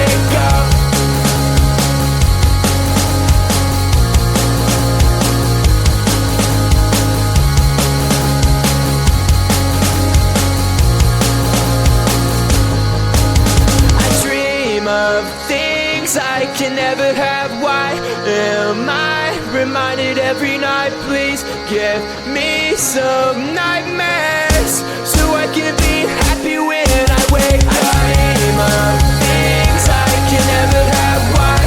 wake up. I dream of things I can never have. Why am I reminded every night? Please give me some nightmares so I can be happy when I wake up. I dream of things I can never have. Why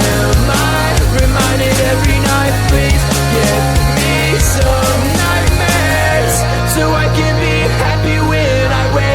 am I reminded every night? Please give me some nightmares so I can be happy when I wake up.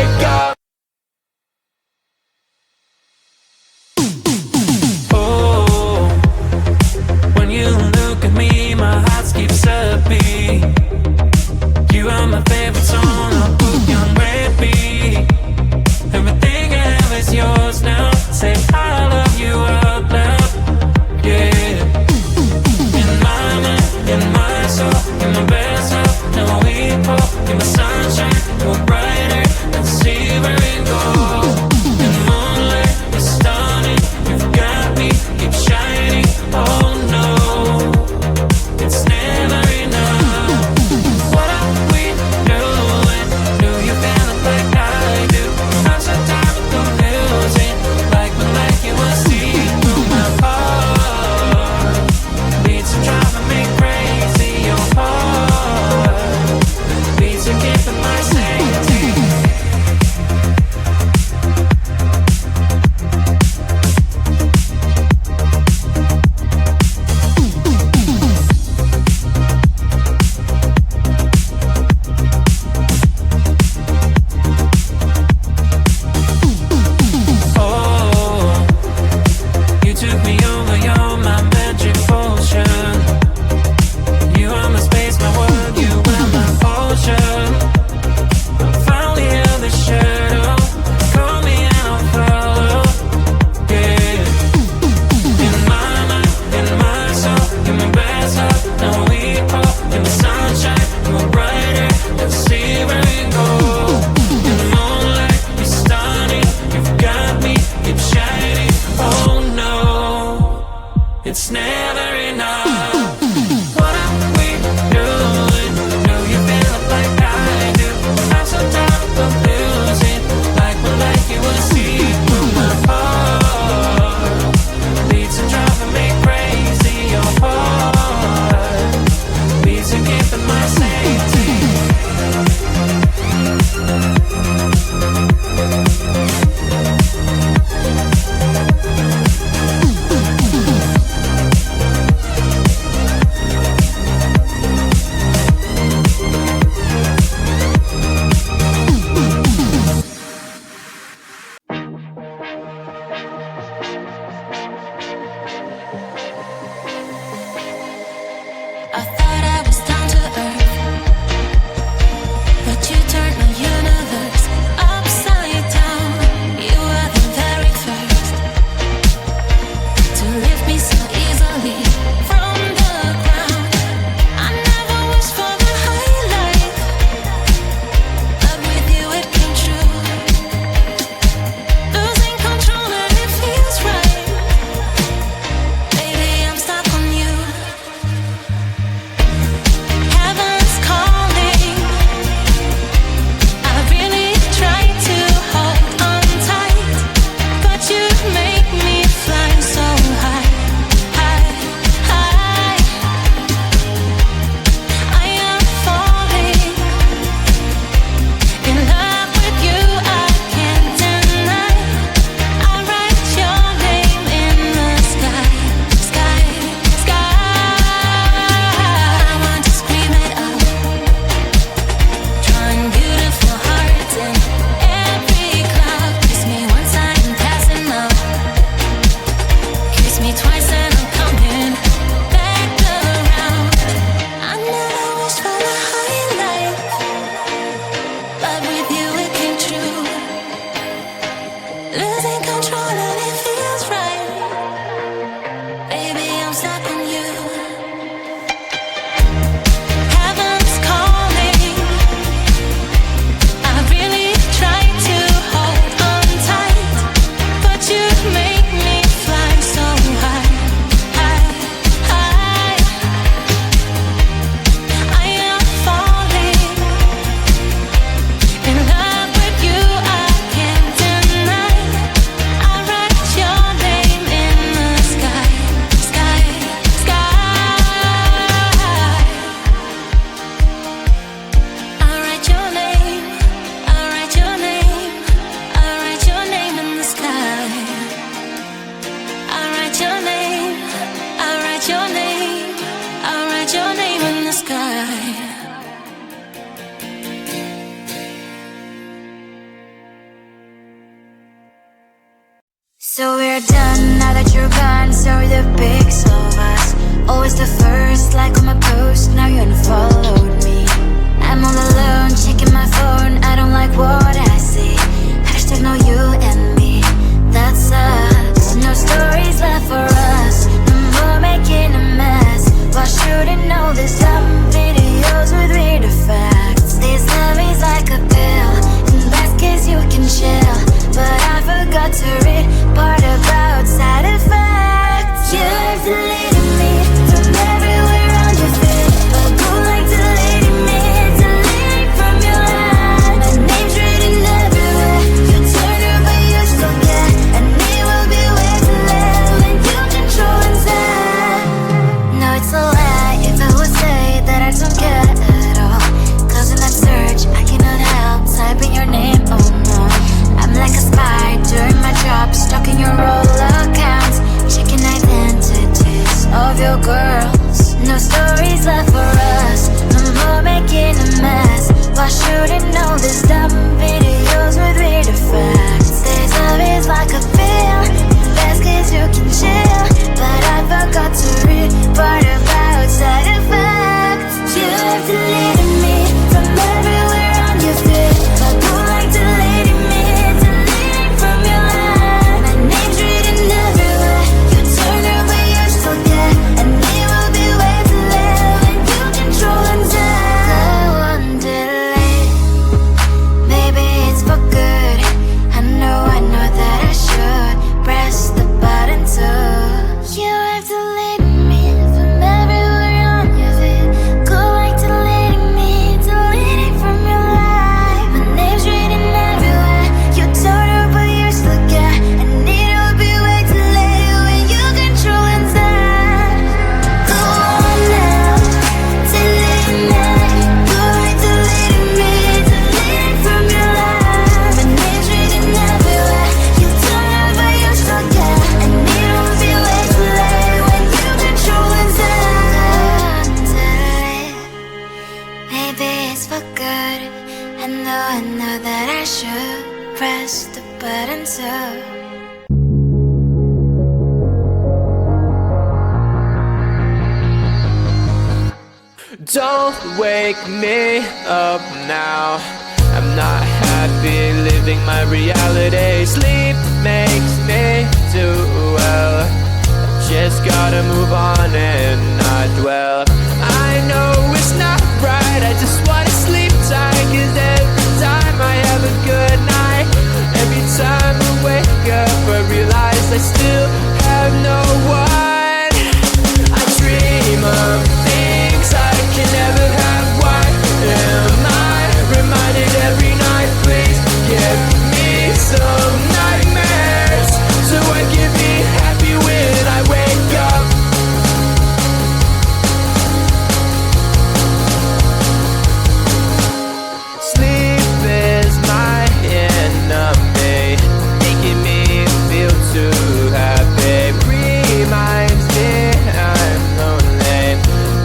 So we're done now that you're gone. So the pics of us, always the first like on my post. Now you unfollowed me. I'm all alone, checking my phone. I don't like what I see. Hashtag no you and me. That sucks. No stories left for us. No more making a mess. Why shouldn't know this dumb videos with weird effects? This love is like a pill. In best case you can chill, but I forgot to read part about side effects. You're deleting me from everywhere on your feed, but go like deleting me, deleting from your head. My name's written everywhere. You turn her but you still care, and it will be way too late when you control and say. No, it's a lie if I would say that I don't care at all. Closing that search, I cannot help typing your name, oh no. I'm like a spy doing my job, stalking your roll accounts, checking identities of your girls. No stories left for us, no more making a mess. Why shouldn't know this dumb videos with weird effects? This love is like a pill, best case you can chill, but I forgot to read part about side effects. You've deleted me from everywhere on your feed, but go like deleting me, deleting from your head. My name's written everywhere. You turn her but you still care, and it will be way too late when you control and say. I won't delete. Maybe it's for good. I know that I should press the button too. You have deleted me from everywhere on your feed. Go like deleting me, deleting from your life. My name's written everywhere. You told her but you still care, and it'll be way too late when you control and say. Go on now, delete me. Go like deleting me, deleting from your life. My name's written everywhere. You told her but you still care, and it'll be way too late when you control and say. Maybe it's for good. I know that I should press the button too. Don't wake me up now. I'm not happy living my reality. Sleep makes me do well. Just gotta move on and not dwell. I know it's not right, I just wanna sleep tight. Cause every time I have a good night, every time I wake up I realize I still have no one. I dream of things I can never have. Why am I reminded every night? Please give me some nightmares so I can be happy when I wake up. Sleep is my enemy, making me feel too happy. Reminds me I'm lonely.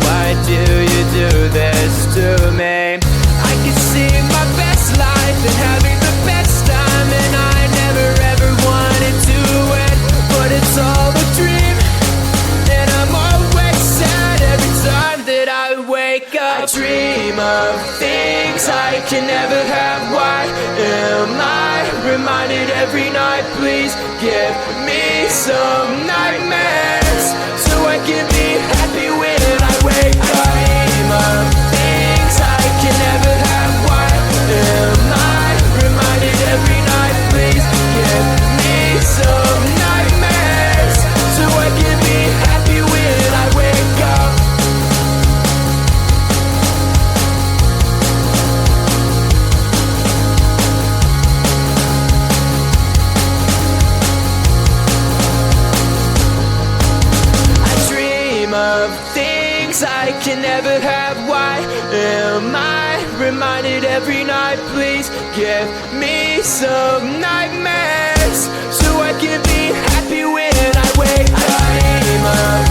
Why do you do this to me? I can see my best life and having the best time, and I never ever wanted to end, but it's all a dream, and I'm always sad every time that I wake up. I dream of things I can never have. Why am I reminded every night? Please give me some nightmares so I can be happy when I wake up. I dream of things I can never have. Why am I reminded every night? Please give me some nightmares so I can be happy when I wake up. I dream of things I can never have. Why am I reminded every night? Please give me some nightmares so I can be happy when I wake up. I dream of